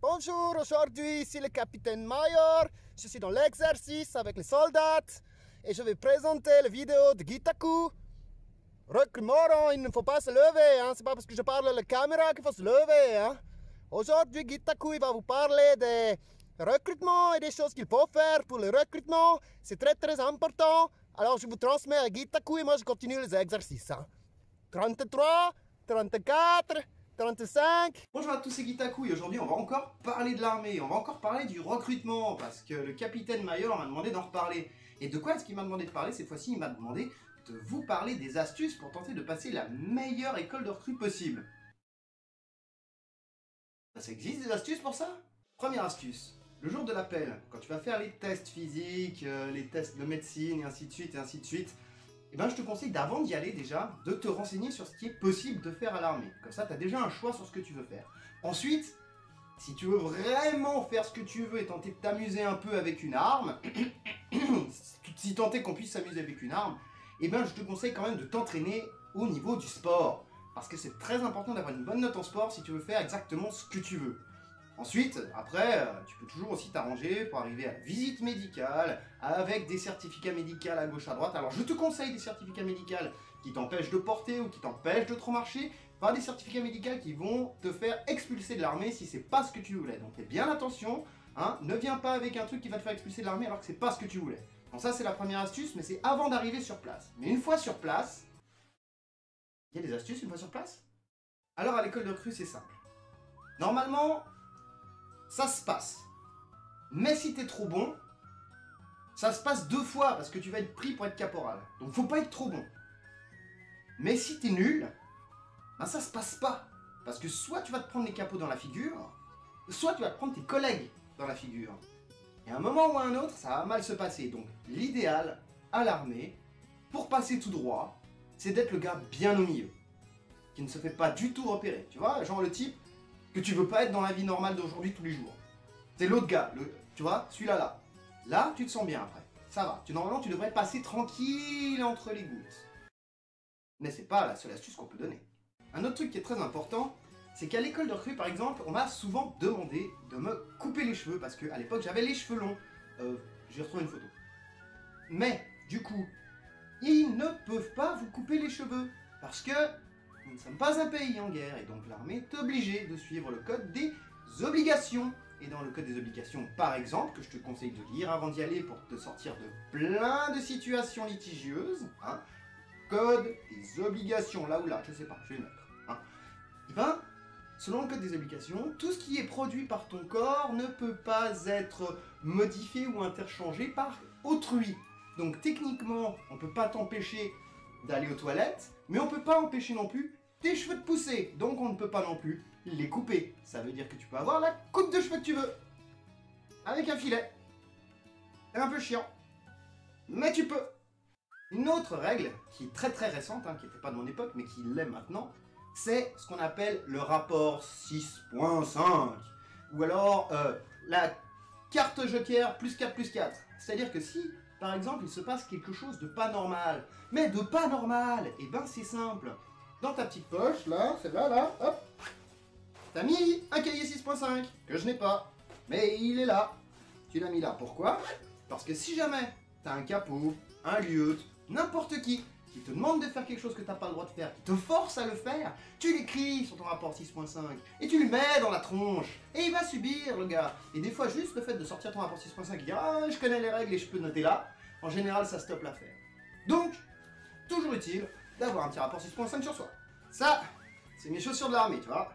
Bonjour, aujourd'hui ici le capitaine Mayor. Je suis dans l'exercice avec les soldats et je vais présenter la vidéo de Gitaku. Recrutement, il ne faut pas se lever, hein. C'est pas parce que je parle à la caméra qu'il faut se lever, hein. Aujourd'hui, Gitaku il va vous parler des recrutements et des choses qu'il faut faire pour le recrutement. C'est très très important. Alors je vous transmets à Gitaku et moi je continue les exercices, hein. 33, 34, 35. Bonjour à tous, c'est Gitaku et aujourd'hui on va encore parler de l'armée, on va encore parler du recrutement parce que le capitaine Mayor m'a demandé d'en reparler. Et de quoi est-ce qu'il m'a demandé de parler cette fois-ci? Il m'a demandé de vous parler des astuces pour tenter de passer la meilleure école de recrue possible. Ça existe des astuces pour ça? Première astuce, le jour de l'appel, quand tu vas faire les tests physiques, les tests de médecine et ainsi de suite, eh ben, je te conseille d'avant d'y aller déjà, de te renseigner sur ce qui est possible de faire à l'armée. Comme ça, tu as déjà un choix sur ce que tu veux faire. Ensuite, si tu veux vraiment faire ce que tu veux et tenter de t'amuser un peu avec une arme, si tant est qu'on puisse s'amuser avec une arme, eh ben, je te conseille quand même de t'entraîner au niveau du sport. Parce que c'est très important d'avoir une bonne note en sport si tu veux faire exactement ce que tu veux. Ensuite, après, tu peux toujours aussi t'arranger pour arriver à la visite médicale avec des certificats médicaux à gauche à droite. Alors je te conseille des certificats médicaux qui t'empêchent de porter ou qui t'empêchent de trop marcher, pas des certificats médicaux qui vont te faire expulser de l'armée si c'est pas ce que tu voulais. Donc fais bien attention, hein, ne viens pas avec un truc qui va te faire expulser de l'armée alors que c'est pas ce que tu voulais. Donc ça c'est la première astuce, mais c'est avant d'arriver sur place. Mais une fois sur place, il y a des astuces une fois sur place? Alors à l'école de recrue c'est simple. Normalement, ça se passe. Mais si t'es trop bon, ça se passe 2 fois parce que tu vas être pris pour être caporal. Donc faut pas être trop bon. Mais si t'es nul, ben ça se passe pas. Parce que soit tu vas te prendre les capots dans la figure, soit tu vas te prendre tes collègues dans la figure. Et à un moment ou à un autre, ça va mal se passer. Donc l'idéal à l'armée, pour passer tout droit, c'est d'être le gars bien au milieu. Qui ne se fait pas du tout repérer. Tu vois, genre le type que tu veux pas être dans la vie normale d'aujourd'hui tous les jours. C'est l'autre gars, tu vois, celui-là là. Là, tu te sens bien après. Ça va. Normalement, tu devrais passer tranquille entre les gouttes. Mais c'est pas la seule astuce qu'on peut donner. Un autre truc qui est très important, c'est qu'à l'école de recrue, par exemple, on m'a souvent demandé de me couper les cheveux parce qu'à l'époque, j'avais les cheveux longs. J'ai retrouvé une photo. Mais, du coup, ils ne peuvent pas vous couper les cheveux parce que nous ne sommes pas un pays en guerre et donc l'armée est obligée de suivre le code des obligations. Et dans le code des obligations, par exemple, que je te conseille de lire avant d'y aller pour te sortir de plein de situations litigieuses, hein, code des obligations, là ou là, je sais pas, je vais le mettre. Hein, et ben, selon le code des obligations, tout ce qui est produit par ton corps ne peut pas être modifié ou interchangé par autrui. Donc techniquement, on ne peut pas t'empêcher d'aller aux toilettes, mais on peut pas empêcher non plus tes cheveux de pousser, donc on ne peut pas non plus les couper. Ça veut dire que tu peux avoir la coupe de cheveux que tu veux, avec un filet. C'est un peu chiant, mais tu peux. Une autre règle, qui est très très récente, hein, qui n'était pas de mon époque, mais qui l'est maintenant, c'est ce qu'on appelle le rapport 6.5, ou alors la carte joker plus 4 plus 4. C'est-à-dire que si par exemple, il se passe quelque chose de pas normal. Mais de pas normal, et ben c'est simple. Dans ta petite poche, là, celle-là, là, hop, t'as mis un cahier 6.5, que je n'ai pas. Mais il est là. Tu l'as mis là. Pourquoi? Parce que si jamais t'as un capot, un lieutenant, n'importe qui te demande de faire quelque chose que t'as pas le droit de faire, qui te force à le faire, tu l'écris sur ton rapport 6.5 et tu lui mets dans la tronche. Et il va subir, le gars. Et des fois, juste le fait de sortir ton rapport 6.5 et dire « Ah, je connais les règles et je peux noter là », en général, ça stoppe l'affaire. Donc, toujours utile d'avoir un petit rapport 6.5 sur soi. Ça, c'est mes chaussures de l'armée, tu vois.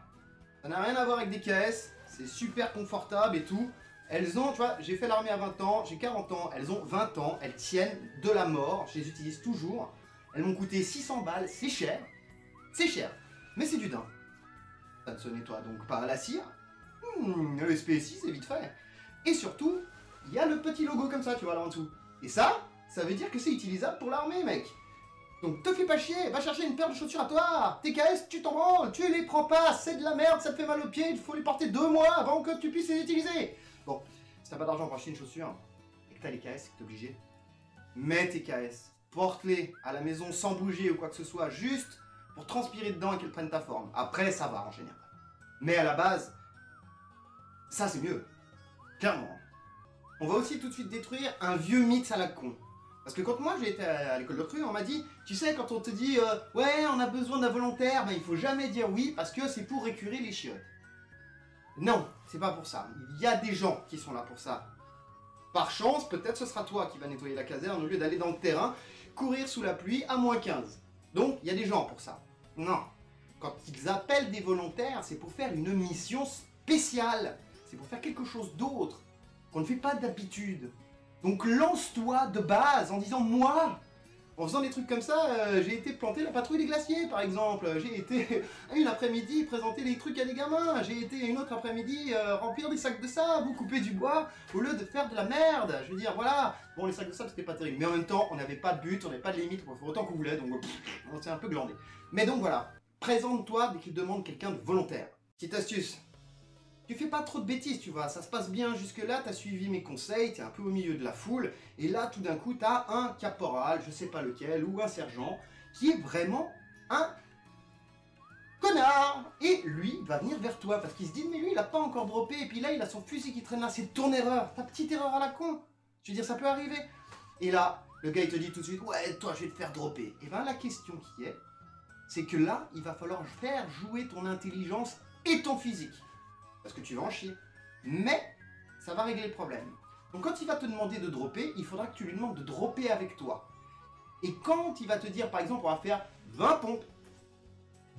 Ça n'a rien à voir avec des KS, c'est super confortable et tout. Elles ont, tu vois, j'ai fait l'armée à 20 ans, j'ai 40 ans, elles ont 20 ans, elles tiennent de la mort, je les utilise toujours. Elles m'ont coûté 600 balles, c'est cher, mais c'est du daim. Ça ne se nettoie donc pas à la cire. Le SPSI, c'est vite fait. Et surtout, il y a le petit logo comme ça, tu vois, là en dessous. Et ça veut dire que c'est utilisable pour l'armée, mec. Donc te fais pas chier, va chercher une paire de chaussures à toi. TKS, tu t'en branles, tu les prends pas, c'est de la merde, ça te fait mal aux pieds, il faut les porter 2 mois avant que tu puisses les utiliser. Bon, si t'as pas d'argent pour acheter une chaussure, et que t'as les KS, c'est que t'es obligé. Mets tes KS, porte-les à la maison sans bouger ou quoi que ce soit, juste pour transpirer dedans et qu'elles prennent ta forme. Après, ça va en général. Mais à la base, ça c'est mieux. Clairement. On va aussi tout de suite détruire un vieux mythe à la con. Parce que quand moi j'ai été à l'école de recrue, on m'a dit, tu sais, quand on te dit ouais, on a besoin d'un volontaire, ben, il faut jamais dire oui parce que c'est pour récurer les chiottes. Non, c'est pas pour ça. Il y a des gens qui sont là pour ça. Par chance, peut-être ce sera toi qui va nettoyer la caserne au lieu d'aller dans le terrain, courir sous la pluie à -15. Donc, il y a des gens pour ça. Non. Quand ils appellent des volontaires, c'est pour faire une mission spéciale. C'est pour faire quelque chose d'autre qu'on ne fait pas d'habitude. Donc lance-toi de base en disant moi, en faisant des trucs comme ça, j'ai été planter la patrouille des glaciers par exemple, j'ai été une après-midi présenter les trucs à des gamins, j'ai été une autre après-midi remplir des sacs de sable ou couper du bois au lieu de faire de la merde. Je veux dire voilà, bon les sacs de sable c'était pas terrible, mais en même temps on n'avait pas de but, on n'avait pas de limite, on pouvait faire autant qu'on voulait, donc on s'est un peu glandé. Mais donc voilà, présente-toi dès qu'il demande quelqu'un de volontaire. Petite astuce. Tu fais pas trop de bêtises, tu vois, ça se passe bien jusque-là, t'as suivi mes conseils, t'es un peu au milieu de la foule, et là, tout d'un coup, t'as un caporal, je sais pas lequel, ou un sergent, qui est vraiment un connard. Et lui va venir vers toi, parce qu'il se dit, mais lui, il a pas encore droppé, et puis là, il a son fusil qui traîne là, c'est ton erreur, ta petite erreur à la con. Je veux dire, ça peut arriver. Et là, le gars, il te dit tout de suite, ouais, toi, je vais te faire dropper. Et ben, la question qui est, c'est que là, il va falloir faire jouer ton intelligence et ton physique. Parce que tu vas en chier. Mais, ça va régler le problème. Donc quand il va te demander de dropper, il faudra que tu lui demandes de dropper avec toi. Et quand il va te dire, par exemple, on va faire 20 pompes,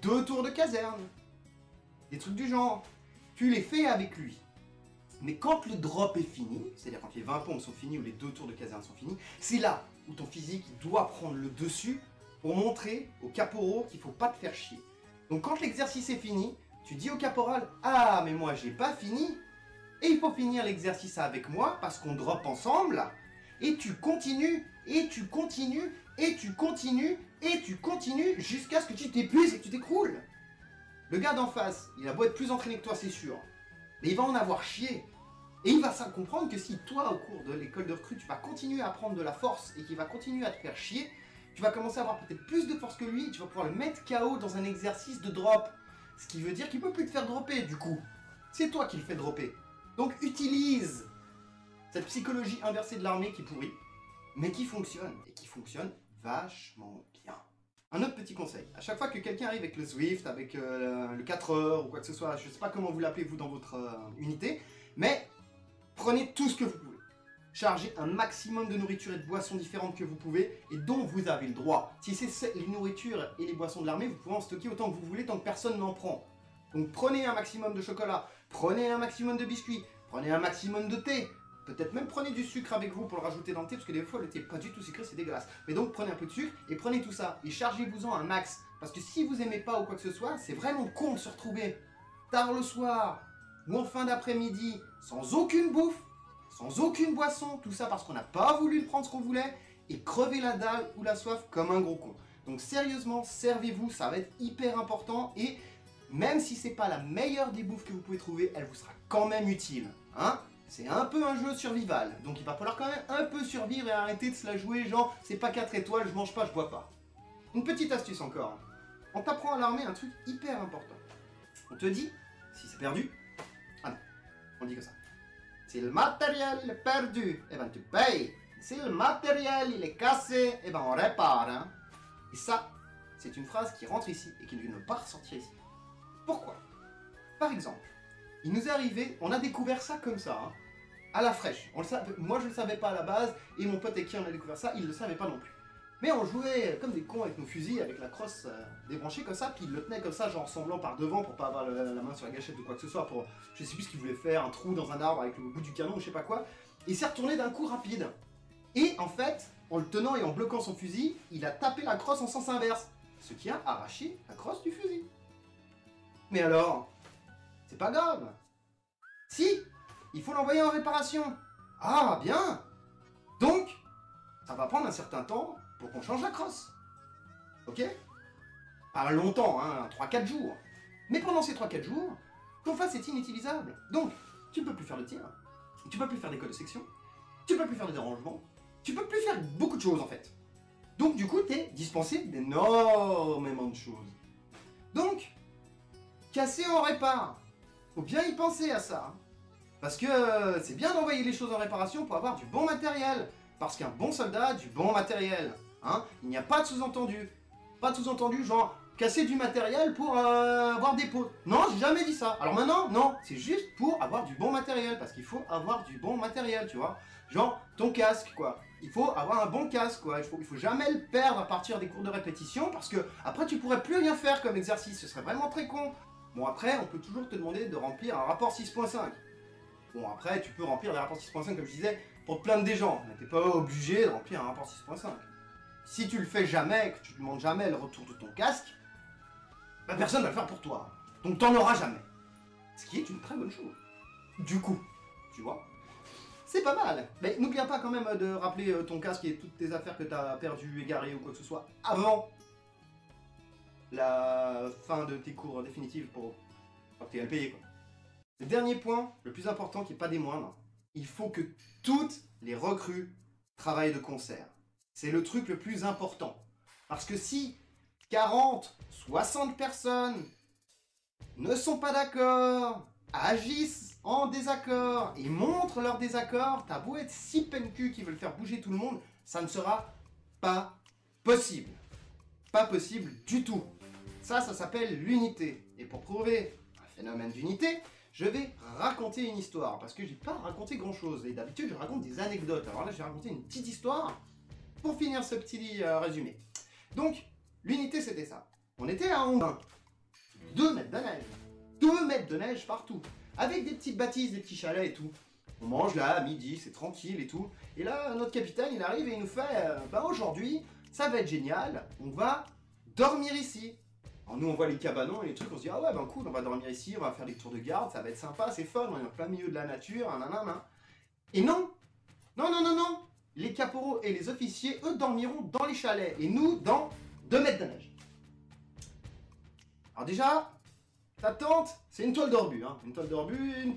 2 tours de caserne, des trucs du genre, tu les fais avec lui. Mais quand le drop est fini, c'est-à-dire quand les 20 pompes sont finis ou les 2 tours de caserne sont finis, c'est là où ton physique doit prendre le dessus pour montrer au caporal qu'il ne faut pas te faire chier. Donc quand l'exercice est fini, tu dis au caporal, ah mais moi j'ai pas fini, et il faut finir l'exercice avec moi parce qu'on drop ensemble, et tu continues, et tu continues, et tu continues, et tu continues jusqu'à ce que tu t'épuises et que tu t'écroules. Le gars d'en face, il a beau être plus entraîné que toi, c'est sûr, mais il va en avoir chié. Et il va ça comprendre que si toi, au cours de l'école de recrue, tu vas continuer à prendre de la force et qu'il va continuer à te faire chier, tu vas commencer à avoir peut-être plus de force que lui, et tu vas pouvoir le mettre KO dans un exercice de drop. Ce qui veut dire qu'il ne peut plus te faire dropper du coup. C'est toi qui le fais dropper. Donc utilise cette psychologie inversée de l'armée qui pourrit, mais qui fonctionne. Et qui fonctionne vachement bien. Un autre petit conseil. À chaque fois que quelqu'un arrive avec le Swift, avec le 4 heures ou quoi que ce soit, je ne sais pas comment vous l'appelez vous dans votre unité, mais prenez tout ce que vous pouvez. Chargez un maximum de nourriture et de boissons différentes que vous pouvez et dont vous avez le droit. Si c'est les nourritures et les boissons de l'armée, vous pouvez en stocker autant que vous voulez tant que personne n'en prend. Donc prenez un maximum de chocolat, prenez un maximum de biscuits, prenez un maximum de thé. Peut-être même prenez du sucre avec vous pour le rajouter dans le thé, parce que des fois le thé pas du tout sucré, c'est dégueulasse. Mais donc prenez un peu de sucre et prenez tout ça. Et chargez-vous-en un max. Parce que si vous aimez pas ou quoi que ce soit, c'est vraiment con de se retrouver tard le soir ou en fin d'après-midi sans aucune bouffe, sans aucune boisson, tout ça parce qu'on n'a pas voulu prendre ce qu'on voulait, et crever la dalle ou la soif comme un gros con. Donc sérieusement, servez-vous, ça va être hyper important, et même si c'est pas la meilleure des bouffes que vous pouvez trouver, elle vous sera quand même utile. Hein? C'est un peu un jeu survival, donc il va falloir quand même un peu survivre et arrêter de se la jouer, genre c'est pas 4 étoiles, je mange pas, je bois pas. Une petite astuce encore. On t'apprend à l'armée un truc hyper important. On te dit, si c'est perdu, ah non, on dit que ça. Si le matériel est perdu, eh ben tu payes. Si le matériel il est cassé, eh ben on répare. Hein. Et ça, c'est une phrase qui rentre ici et qui ne peut pas ressortir ici. Pourquoi? Par exemple, il nous est arrivé, on a découvert ça comme ça, hein, à la fraîche. On le savait, moi je ne le savais pas à la base, et mon pote avec qui on a découvert ça, il ne le savait pas non plus. Mais on jouait comme des cons avec nos fusils, avec la crosse débranchée comme ça, puis il le tenait comme ça, genre semblant par devant pour pas avoir la main sur la gâchette ou quoi que ce soit, pour, je sais plus ce qu'il voulait faire, un trou dans un arbre avec le bout du canon ou je sais pas quoi, et il s'est retourné d'un coup rapide. Et en fait, en le tenant et en bloquant son fusil, il a tapé la crosse en sens inverse, ce qui a arraché la crosse du fusil. Mais alors, c'est pas grave. Si, il faut l'envoyer en réparation. Ah, bien. Donc, ça va prendre un certain temps pour qu'on change la crosse. Ok? Pas longtemps, hein, 3-4 jours. Mais pendant ces 3-4 jours, ton face est inutilisable. Donc, tu ne peux plus faire de tir, tu ne peux plus faire d'école de section, tu ne peux plus faire de dérangement, tu ne peux plus faire beaucoup de choses en fait. Donc du coup, tu es dispensé d'énormément de choses. Donc, casser en répare. Faut bien y penser à ça. Hein. Parce que c'est bien d'envoyer les choses en réparation pour avoir du bon matériel. Parce qu'un bon soldat a du bon matériel. Hein. Il n'y a pas de sous-entendu. Pas de sous-entendu genre casser du matériel pour avoir des pots. Non, j'ai jamais dit ça. Alors maintenant, non, c'est juste pour avoir du bon matériel. Parce qu'il faut avoir du bon matériel, tu vois. Genre ton casque, quoi. Il faut avoir un bon casque, quoi. Il faut jamais le perdre à partir des cours de répétition. Parce que après, tu pourrais plus rien faire comme exercice. Ce serait vraiment très con. Bon, après, on peut toujours te demander de remplir un rapport 6.5. Bon, après, tu peux remplir des rapports 6.5, comme je disais, pour te plaindre des gens. Mais t'es pas obligé de remplir un rapport 6.5. Si tu le fais jamais, que tu ne demandes jamais le retour de ton casque, bah personne va le faire pour toi. Donc t'en auras jamais. Ce qui est une très bonne chose. Du coup, tu vois, c'est pas mal. Mais n'oublie pas quand même de rappeler ton casque et toutes tes affaires que t'as perdues, égarées ou quoi que ce soit avant la fin de tes cours définitifs pour que tu aies à le payer, quoi. Le dernier point, le plus important qui n'est pas des moindres, il faut que toutes les recrues travaillent de concert. C'est le truc le plus important. Parce que si 40, 60 personnes ne sont pas d'accord, agissent en désaccord et montrent leur désaccord, t'as beau être si pencu qui veulent faire bouger tout le monde, ça ne sera pas possible. Pas possible du tout. Ça s'appelle l'unité. Et pour prouver un phénomène d'unité, je vais raconter une histoire, parce que j'ai pas raconté grand chose, et d'habitude je raconte des anecdotes, alors là je vais raconter une petite histoire, pour finir ce petit résumé. Donc, l'unité c'était ça, on était à Hongrin, 2 mètres de neige, 2 mètres de neige partout, avec des petites bâtisses, des petits chalets et tout, on mange là à midi, c'est tranquille et tout, et là notre capitaine il arrive et il nous fait, bah aujourd'hui, ça va être génial, on va dormir ici. Alors nous on voit les cabanons et les trucs, on se dit ah ouais ben cool, on va dormir ici, on va faire des tours de garde, ça va être sympa, c'est fun, on est en plein milieu de la nature, nanana. Et non, non, les caporaux et les officiers, eux, dormiront dans les chalets, et nous dans 2 mètres de neige. Alors déjà, ta tente, c'est une toile d'orbu, hein, une toile d'orbu,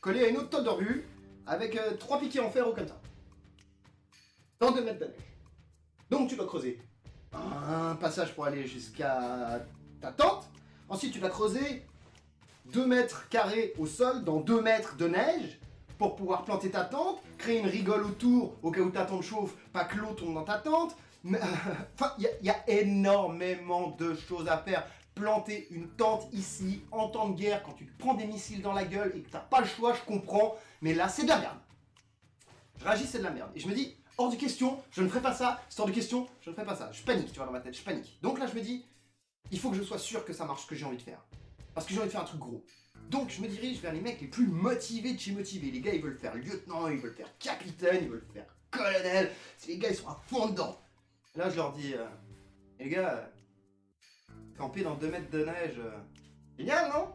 collée à une autre toile d'orbu, avec 3 piquets en fer ou comme ça. Dans 2 mètres de neige. Donc tu dois creuser un passage pour aller jusqu'à ta tente. Ensuite, tu vas creuser 2 mètres carrés au sol dans 2 mètres de neige pour pouvoir planter ta tente, créer une rigole autour au cas où ta tente chauffe, pas que l'eau tombe dans ta tente. Enfin, il y a énormément de choses à faire. Planter une tente ici, en temps de guerre, quand tu te prends des missiles dans la gueule et que t'as pas le choix, je comprends, mais là, c'est de la merde. Je réagis, c'est de la merde. Et je me dis, hors de question, je ne ferai pas ça, c'est hors de question, je ne ferai pas ça. Je panique, tu vois, dans ma tête, je panique. Donc là, je me dis, il faut que je sois sûr que ça marche ce que j'ai envie de faire. Parce que j'ai envie de faire un truc gros. Donc je me dirige vers les mecs les plus motivés de chez motivés. Les gars, ils veulent faire lieutenant, ils veulent faire capitaine, ils veulent faire colonel. Les gars, ils sont à fond dedans. Et là, je leur dis, les gars, camper dans 2 mètres de neige, génial, non?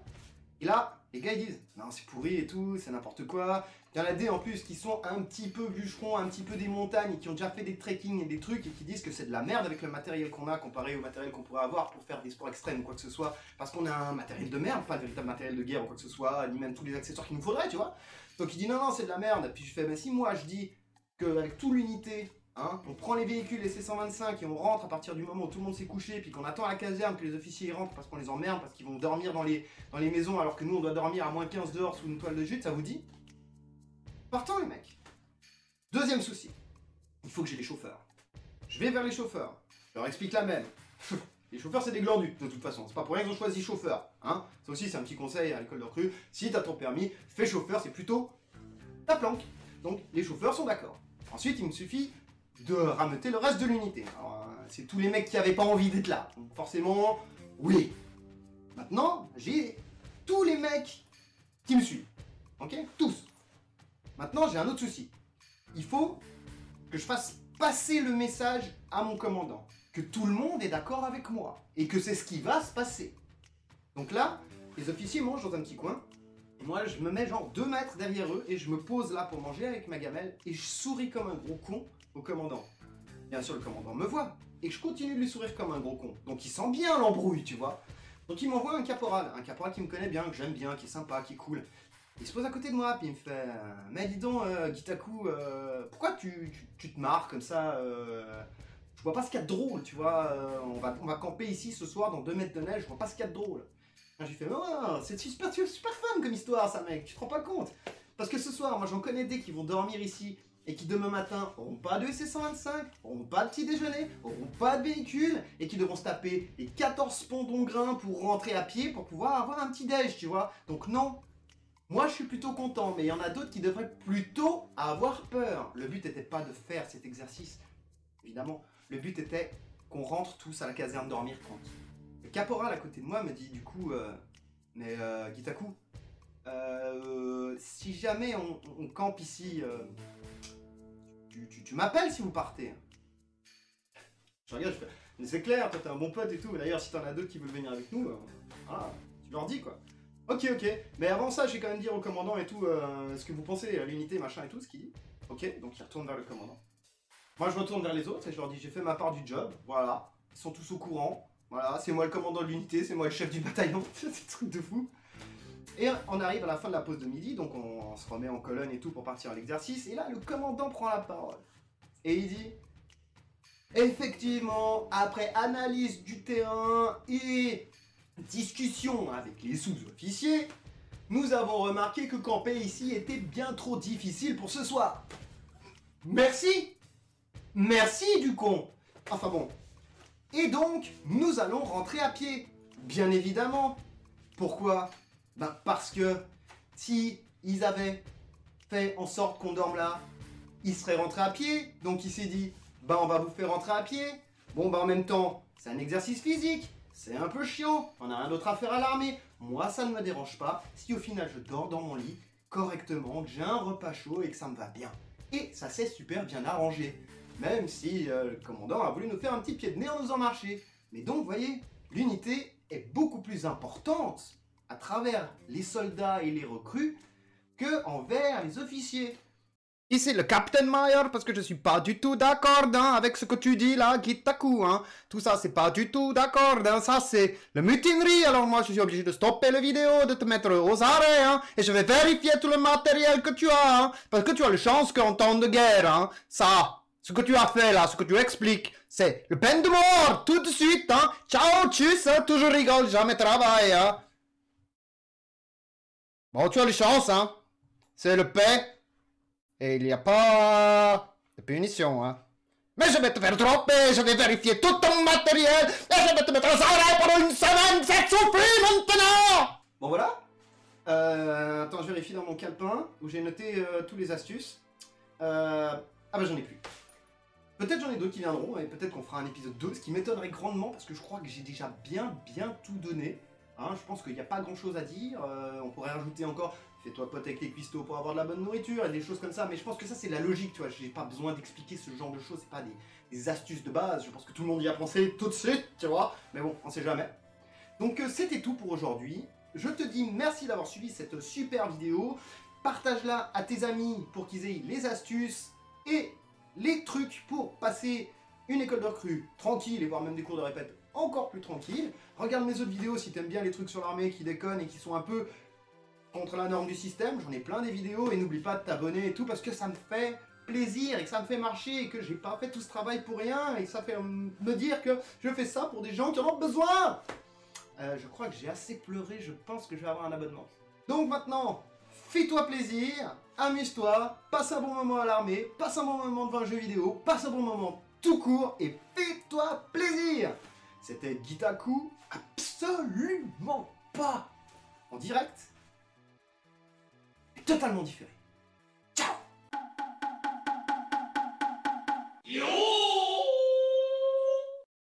Et là, les gars, ils disent, non, c'est pourri et tout, c'est n'importe quoi. Il y en a des en plus qui sont un petit peu bûcherons, un petit peu des montagnes, et qui ont déjà fait des trekking et des trucs, et qui disent que c'est de la merde avec le matériel qu'on a comparé au matériel qu'on pourrait avoir pour faire des sports extrêmes ou quoi que ce soit, parce qu'on a un matériel de merde, pas de véritable matériel de guerre ou quoi que ce soit, ni même tous les accessoires qu'il nous faudrait, tu vois. Donc il dit non, c'est de la merde. Puis je fais, mais si moi je dis qu'avec toute l'unité, hein, on prend les véhicules, les C-125, et on rentre à partir du moment où tout le monde s'est couché, puis qu'on attend à la caserne que les officiers y rentrent parce qu'on les emmerde, parce qu'ils vont dormir dans les maisons, alors que nous on doit dormir à moins 15 dehors sous une toile de jute, ça vous dit? Partons les mecs. Deuxième souci, il faut que j'ai des chauffeurs. Je vais vers les chauffeurs, je leur explique la même. Les chauffeurs c'est des glandus de toute façon, c'est pas pour rien qu'ils ont choisi chauffeur. Hein. Ça aussi c'est un petit conseil à l'école de recrue, si t'as ton permis, fais chauffeur, c'est plutôt ta planque. Donc les chauffeurs sont d'accord. Ensuite il me suffit de rameuter le reste de l'unité. C'est tous les mecs qui avaient pas envie d'être là, donc forcément, oui. Maintenant, j'ai tous les mecs qui me suivent, ok? Tous. Maintenant, j'ai un autre souci. Il faut que je fasse passer le message à mon commandant. Que tout le monde est d'accord avec moi. Et que c'est ce qui va se passer. Donc là, les officiers mangent dans un petit coin. Et moi, je me mets genre 2 mètres derrière eux. Et je me pose là pour manger avec ma gamelle. Et je souris comme un gros con au commandant. Bien sûr, le commandant me voit. Et je continue de lui sourire comme un gros con. Donc il sent bien l'embrouille, tu vois. Donc il m'envoie un caporal. Un caporal qui me connaît bien, que j'aime bien, qui est sympa, qui est cool. Il se pose à côté de moi, puis il me fait mais dis donc, Gitaku, pourquoi tu te marres comme ça je vois pas ce qu'il y a de drôle, tu vois. On va camper ici ce soir dans 2 mètres de neige, je vois pas ce qu'il y a de drôle. J'ai fait, oh, c'est super, super fun comme histoire, ça, mec, tu te rends pas compte? Parce que ce soir, moi j'en connais des qui vont dormir ici et qui demain matin auront pas de SC125, auront pas de petit déjeuner, auront pas de véhicule et qui devront se taper les 14 pondons grains pour rentrer à pied pour pouvoir avoir un petit déj, tu vois. Donc non, moi je suis plutôt content, mais il y en a d'autres qui devraient plutôt avoir peur. Le but n'était pas de faire cet exercice, évidemment. Le but était qu'on rentre tous à la caserne dormir tranquille. Le caporal à côté de moi me dit du coup, Gitaku, si jamais on campe ici, tu m'appelles si vous partez. Je regarde, je fais, mais c'est clair, toi t'es un bon pote et tout, d'ailleurs si t'en as d'autres qui veulent venir avec nous, voilà, tu leur dis quoi. Ok, mais avant ça, je vais quand même dire au commandant et tout, ce que vous pensez, l'unité, machin et tout, ce qu'il dit. Ok, donc il retourne vers le commandant. Moi je retourne vers les autres et je leur dis, j'ai fait ma part du job, voilà, ils sont tous au courant. Voilà, c'est moi le commandant de l'unité, c'est moi le chef du bataillon, c'est un truc de fou. Et on arrive à la fin de la pause de midi, donc on se remet en colonne et tout pour partir à l'exercice. Et là, le commandant prend la parole. Et il dit, effectivement, après analyse du terrain et discussion avec les sous-officiers, nous avons remarqué que camper ici était bien trop difficile pour ce soir. Merci. Merci du con. Enfin bon. Et donc, nous allons rentrer à pied. Bien évidemment. Pourquoi? Ben parce que si ils avaient fait en sorte qu'on dorme là, ils seraient rentrés à pied. Donc il s'est dit, ben on va vous faire rentrer à pied. Bon ben en même temps, c'est un exercice physique. C'est un peu chiant. On n'a rien d'autre à faire à l'armée. Moi, ça ne me dérange pas si au final je dors dans mon lit correctement, que j'ai un repas chaud et que ça me va bien. Et ça s'est super bien arrangé. Même si le commandant a voulu nous faire un petit pied de nez en nous faisant marcher. Mais donc, vous voyez, l'unité est beaucoup plus importante à travers les soldats et les recrues que envers les officiers. Ici le Captain Mayer, parce que je suis pas du tout d'accord avec ce que tu dis là, Gitaku. Tout ça, c'est pas du tout d'accord. Ça, c'est le mutinerie. Alors moi, je suis obligé de stopper la vidéo, de te mettre aux arrêts. Et je vais vérifier tout le matériel que tu as. Parce que tu as la chance qu'en temps de guerre, ça, ce que tu as fait là, ce que tu expliques, c'est le peine de mort, tout de suite. Ciao, tchuss, toujours rigole, jamais travaille. Bon, tu as la chance, c'est le paix. Et il n'y a pas de punition, Mais je vais te faire dropper, je vais vérifier tout ton matériel, et je vais te mettre aux arrêts pendant une semaine, ça suffit maintenant! Bon voilà. Attends, je vérifie dans mon calepin, où j'ai noté tous les astuces. Ah bah j'en ai plus. Peut-être j'en ai d'autres qui viendront, et peut-être qu'on fera un épisode 2, ce qui m'étonnerait grandement, parce que je crois que j'ai déjà bien tout donné. Je pense qu'il n'y a pas grand chose à dire, on pourrait rajouter encore fais-toi pote avec les cuistots pour avoir de la bonne nourriture et des choses comme ça, mais je pense que ça c'est la logique, tu vois, j'ai pas besoin d'expliquer ce genre de choses, c'est pas des astuces de base, je pense que tout le monde y a pensé tout de suite, tu vois, mais bon, on sait jamais. Donc c'était tout pour aujourd'hui, je te dis merci d'avoir suivi cette super vidéo, partage-la à tes amis pour qu'ils aient les astuces et les trucs pour passer une école de recrue tranquille et voire même des cours de répète encore plus tranquille. Regarde mes autres vidéos si t'aimes bien les trucs sur l'armée qui déconnent et qui sont un peu contre la norme du système, j'en ai plein des vidéos et n'oublie pas de t'abonner et tout parce que ça me fait plaisir et que ça me fait marcher et que j'ai pas fait tout ce travail pour rien et ça fait me dire que je fais ça pour des gens qui en ont besoin. Je crois que j'ai assez pleuré, je pense que je vais avoir un abonnement. Donc maintenant, fais-toi plaisir, amuse-toi, passe un bon moment à l'armée, passe un bon moment devant un jeu vidéo, passe un bon moment tout court et fais-toi plaisir. C'était Gitaku, absolument pas en direct, totalement différé.